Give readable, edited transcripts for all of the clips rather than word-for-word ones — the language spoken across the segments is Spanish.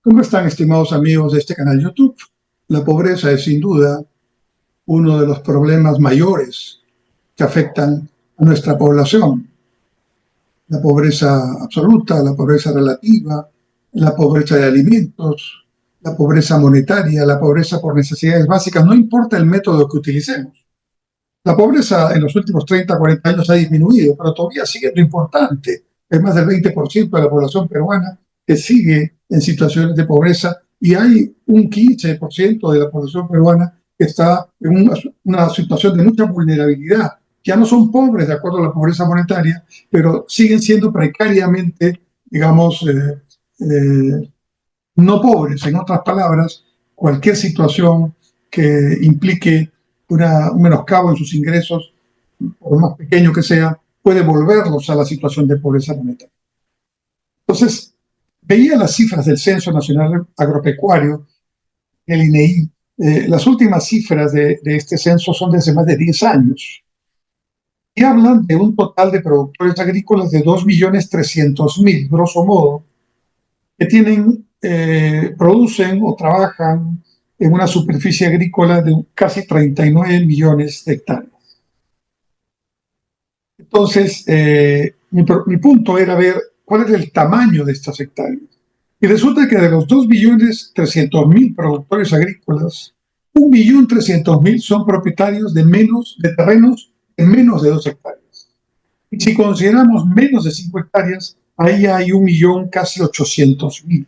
¿Cómo están, estimados amigos de este canal YouTube? La pobreza es sin duda uno de los problemas mayores que afectan a nuestra población. La pobreza absoluta, la pobreza relativa, la pobreza de alimentos, la pobreza monetaria, la pobreza por necesidades básicas, no importa el método que utilicemos. La pobreza en los últimos 30, 40 años ha disminuido, pero todavía sigue siendo importante. Hay más del 20% de la población peruana que sigue en situaciones de pobreza y hay un 15% de la población peruana que está en una situación de mucha vulnerabilidad. Ya no son pobres de acuerdo a la pobreza monetaria, pero siguen siendo precariamente, digamos, no pobres. En otras palabras, cualquier situación que implique un menoscabo en sus ingresos, por más pequeño que sea, puede volverlos a la situación de pobreza monetaria. Entonces, veía las cifras del Censo Nacional Agropecuario, el INEI. Las últimas cifras de este censo son de hace más de 10 años y hablan de un total de productores agrícolas de 2.300.000, grosso modo, que producen o trabajan en una superficie agrícola de casi 39 millones de hectáreas. Entonces, mi punto era ver cuál es el tamaño de estas hectáreas. Y resulta que de los 2.300.000 productores agrícolas, 1.300.000 son propietarios de terrenos de menos de 2 hectáreas. Y si consideramos menos de 5 hectáreas, ahí hay 1.800.000.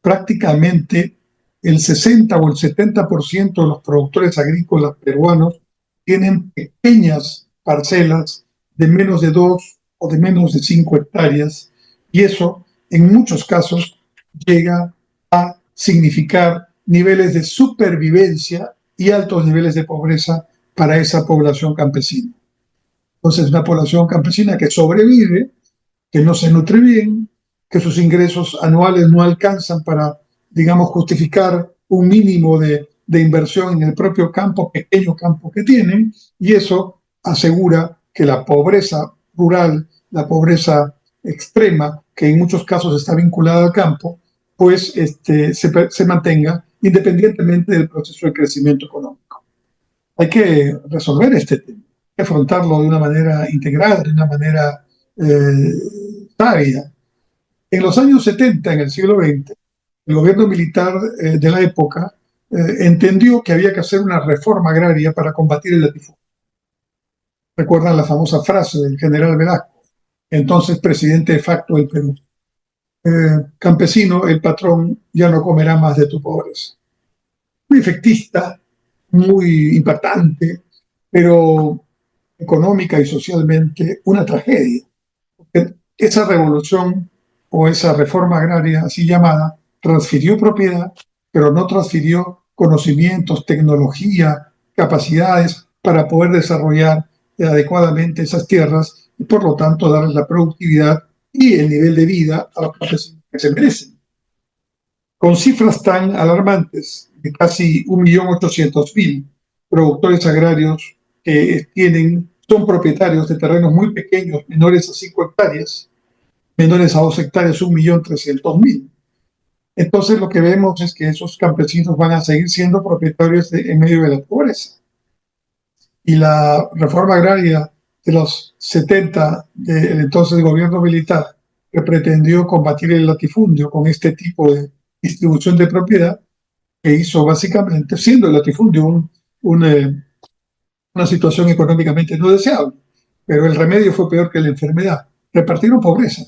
Prácticamente el 60 o el 70% de los productores agrícolas peruanos tienen pequeñas parcelas de menos de 2 o de menos de 5 hectáreas, y eso en muchos casos llega a significar niveles de supervivencia y altos niveles de pobreza para esa población campesina. Entonces, una población campesina que sobrevive, que no se nutre bien, que sus ingresos anuales no alcanzan para, digamos, justificar un mínimo de inversión en el propio campo, pequeño campo que tienen, y eso asegura que la pobreza rural, la pobreza extrema, que en muchos casos está vinculada al campo, pues se mantenga independientemente del proceso de crecimiento económico. Hay que resolver este tema, hay que afrontarlo de una manera integral, de una manera sabia. En los años 70, en el siglo XX, el gobierno militar de la época entendió que había que hacer una reforma agraria para combatir el latifundio. Recuerdan la famosa frase del general Velasco, entonces presidente de facto del Perú. Campesino, el patrón ya no comerá más de tu pobreza. Muy efectista, muy impactante, pero económica y socialmente una tragedia. Esa revolución o esa reforma agraria así llamada transfirió propiedad, pero no transfirió conocimientos, tecnología, capacidades para poder desarrollar adecuadamente esas tierras y por lo tanto darles la productividad y el nivel de vida a los campesinos que se merecen. Con cifras tan alarmantes de casi 1.800.000 productores agrarios que son propietarios de terrenos muy pequeños, menores a 5 hectáreas, menores a 2 hectáreas, 1.300.000. Entonces lo que vemos es que esos campesinos van a seguir siendo propietarios en medio de la pobreza. Y la reforma agraria de los 70 del entonces gobierno militar, que pretendió combatir el latifundio con este tipo de distribución de propiedad, que hizo básicamente, siendo el latifundio una situación económicamente no deseable, pero el remedio fue peor que la enfermedad. Repartieron pobreza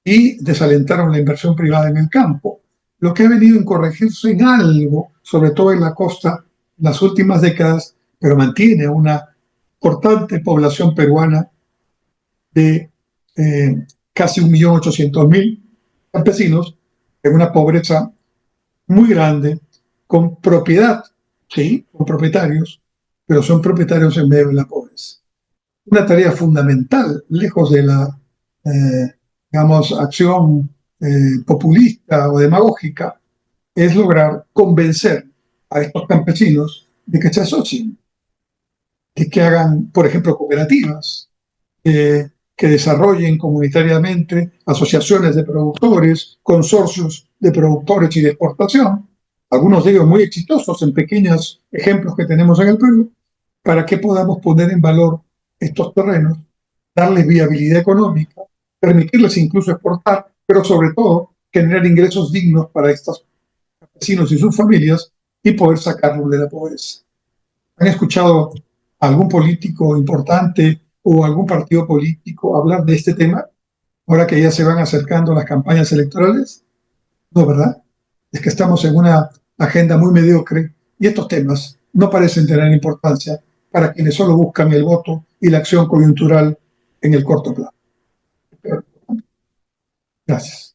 y desalentaron la inversión privada en el campo, lo que ha venido en corregirse en algo, sobre todo en la costa, en las últimas décadas, pero mantiene una importante población peruana de casi 1.800.000 campesinos en una pobreza muy grande, con propiedad, sí, con propietarios, pero son propietarios en medio de la pobreza. Una tarea fundamental, lejos de la, digamos, acción populista o demagógica, es lograr convencer a estos campesinos de que se asocien, de que hagan, por ejemplo, cooperativas, que desarrollen comunitariamente asociaciones de productores, consorcios de productores y de exportación, algunos de ellos muy exitosos en pequeños ejemplos que tenemos en el Perú, para que podamos poner en valor estos terrenos, darles viabilidad económica, permitirles incluso exportar, pero sobre todo generar ingresos dignos para estos campesinos y sus familias y poder sacarlos de la pobreza. ¿Han escuchado a algún político importante o algún partido político hablar de este tema ahora que ya se van acercando las campañas electorales? No, ¿verdad? Es que estamos en una agenda muy mediocre y estos temas no parecen tener importancia para quienes solo buscan el voto y la acción coyuntural en el corto plazo. Gracias.